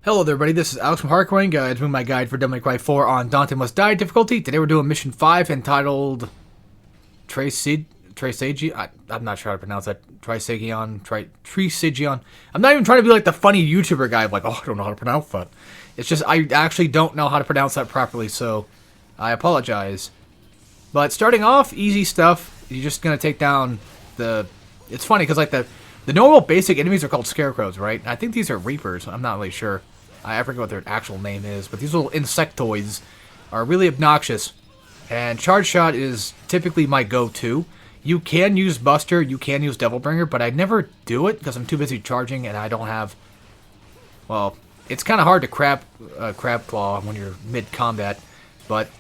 Hello there, everybody. This is Alex from Hardcoring Guides, with my guide for Devil May Cry 4 on Dante Must Die difficulty. Today we're doing Mission 5 entitled Trisagion. I'm not sure how to pronounce that. Trisagion. I'm not even trying to be like the funny YouTuber guy, like, oh, I don't know how to pronounce that. It's just I actually don't know how to pronounce that properly, so I apologize. But starting off, easy stuff. You're just going to take down the... It's funny, because like the normal basic enemies are called scarecrows, right? I think these are reapers. I'm not really sure. I forget what their actual name is, but these little insectoids are really obnoxious. And Charge Shot is typically my go-to. You can use Buster, you can use Devilbringer, but I never do it because I'm too busy charging and I don't have... Well, it's kind of hard to crab claw when you're mid-combat, but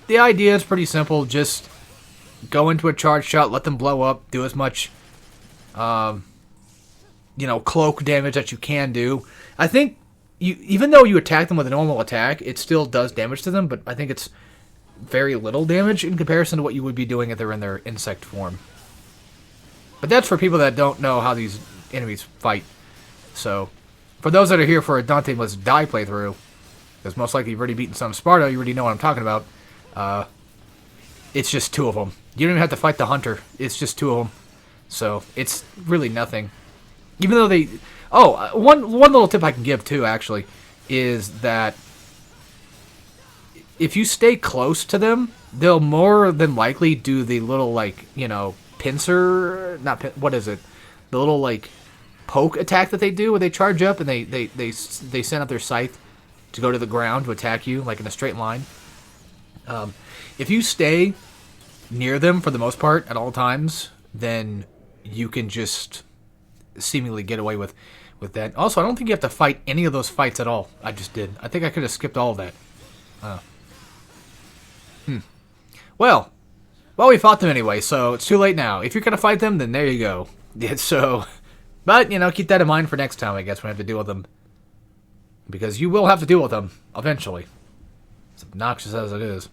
the idea is pretty simple. Just go into a Charge Shot, let them blow up, do as much... cloak damage that you can do. I think even though you attack them with a normal attack, it still does damage to them, but I think it's very little damage in comparison to what you would be doing if they're in their insect form. But that's for people that don't know how these enemies fight. So, for those that are here for a Dante Must Die playthrough, because most likely you've already beaten some Sparta, you already know what I'm talking about, it's just two of them. You don't even have to fight the hunter. It's just two of them. So, it's really nothing. Even though they... Oh, one little tip I can give, too, actually, is that if you stay close to them, they'll more than likely do the little, like, pincer... what is it? The little, like, poke attack that they do where they charge up and they send out their scythe to go to the ground to attack you, like in a straight line. If you stay near them for the most part at all times, then you can just... seemingly get away with that. Also, I don't think you have to fight any of those fights at all. I just did. I think I could have skipped all of that. Well, we fought them anyway, so it's too late now. If you're going to fight them, then there you go. Yeah, so, but, keep that in mind for next time, I guess, when I have to deal with them. Because you will have to deal with them, eventually. As obnoxious as it is.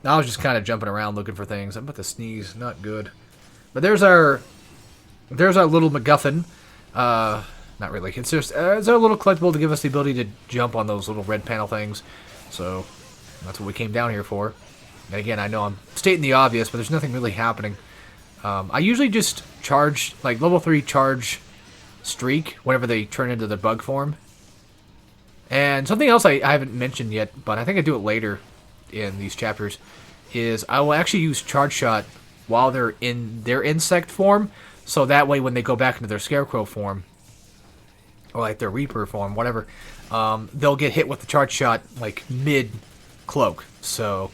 I was just kind of jumping around looking for things. I'm about to sneeze. Not good. But there's our little MacGuffin. Not really. It's just it's our little collectible to give us the ability to jump on those little red panel things. So that's what we came down here for. And again, I know I'm stating the obvious, but there's nothing really happening. I usually just charge, like level 3 charge streak whenever they turn into the bug form. And something else I haven't mentioned yet, but I think I do it later in these chapters, is I will actually use Charge Shot while they're in their insect form, so that way when they go back into their scarecrow form, or like their reaper form, whatever, they'll get hit with the Charge Shot like mid-cloak. So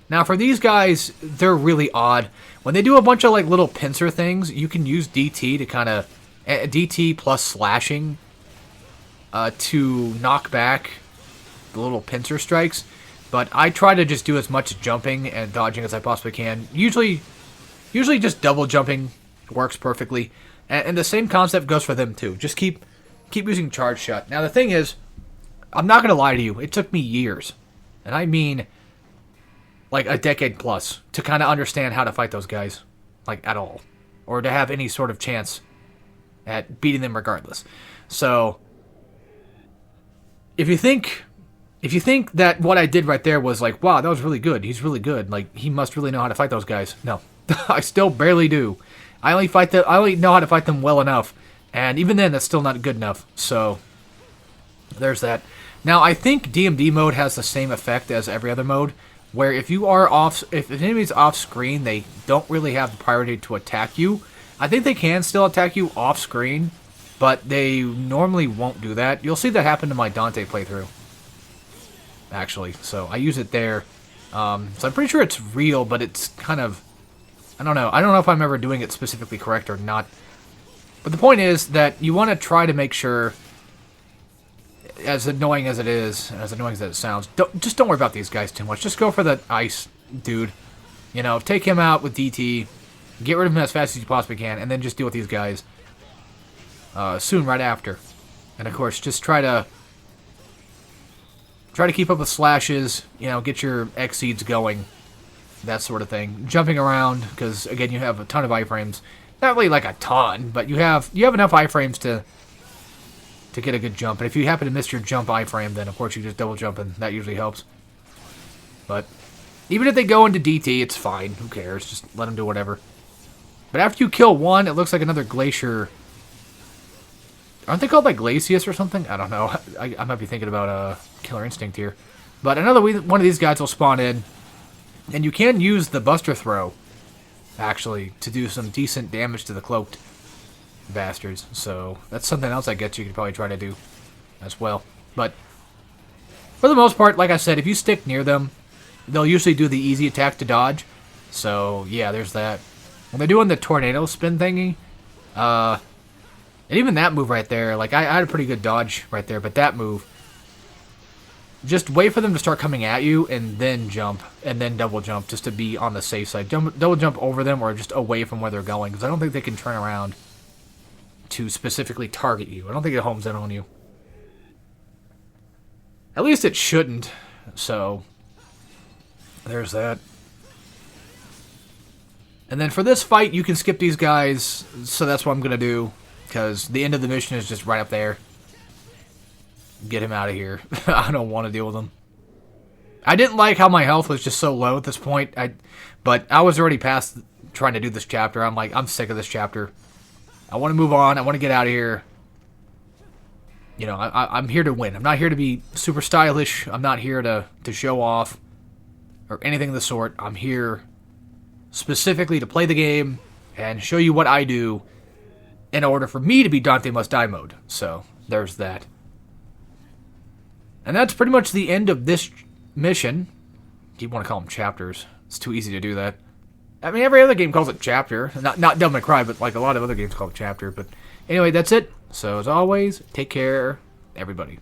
now for these guys, they're really odd. When they do a bunch of like little pincer things, you can use DT to kind of DT plus slashing to knock back the little pincer strikes. But I try to just do as much jumping and dodging as I possibly can. Usually just double jumping works perfectly. And the same concept goes for them too. Just keep using Charge Shot. Now the thing is, I'm not going to lie to you. It took me years. And I mean like a decade plus to kind of understand how to fight those guys. Like at all. Or to have any sort of chance at beating them regardless. So if you think that what I did right there was like, wow, that was really good. He's really good. Like, he must really know how to fight those guys. No. I still barely do. I only know how to fight them well enough. And even then, that's still not good enough. So, there's that. Now, I think DMD mode has the same effect as every other mode, where if an enemy's off screen, they don't really have the priority to attack you. I think they can still attack you off screen, but they normally won't do that. You'll see that happen to my Dante playthrough, actually. So I use it there. So I'm pretty sure it's real, but it's kind of... I don't know. I don't know if I'm ever doing it specifically correct or not. But the point is that you want to try to make sure, as annoying as it is, as annoying as it sounds, just don't worry about these guys too much. Just go for the ice dude. Take him out with DT, get rid of him as fast as you possibly can, and then just deal with these guys soon right after. And of course, just try to keep up with slashes, get your X-Seeds going, that sort of thing. Jumping around, because, again, you have a ton of iframes. Not really like a ton, but you have enough iframes to get a good jump. And if you happen to miss your jump iframe, then of course you just double jump, and that usually helps. But even if they go into DT, it's fine. Who cares? Just let them do whatever. But after you kill one, it looks like another glacier. Aren't they called like Glacius or something? I don't know. I might be thinking about Killer Instinct here. But another one of these guys will spawn in. And you can use the Buster Throw, actually, to do some decent damage to the cloaked bastards. So that's something else I guess you could probably try to do as well. But for the most part, like I said, if you stick near them, they'll usually do the easy attack to dodge. So yeah, there's that. When they're doing the tornado spin thingy, and even that move right there, like I had a pretty good dodge right there, but that move, just wait for them to start coming at you and then jump, and then double jump just to be on the safe side. Double jump over them or just away from where they're going, because I don't think they can turn around to specifically target you. I don't think it homes in on you. At least it shouldn't, so there's that. And then for this fight, you can skip these guys, so that's what I'm going to do, because the end of the mission is just right up there. Get him out of here. I don't want to deal with him. I didn't like how my health was just so low at this point, but I was already past trying to do this chapter. I'm like, I'm sick of this chapter. I want to move on. I want to get out of here. You know, I'm here to win. I'm not here to be super stylish. I'm not here to show off or anything of the sort. I'm here specifically to play the game and show you what I do in order for me to be Dante Must Die mode. So, there's that. And that's pretty much the end of this mission. You want to call them chapters. It's too easy to do that. I mean, every other game calls it chapter. Not Devil May Cry, but like a lot of other games call it chapter. But anyway, that's it. So, as always, take care, everybody.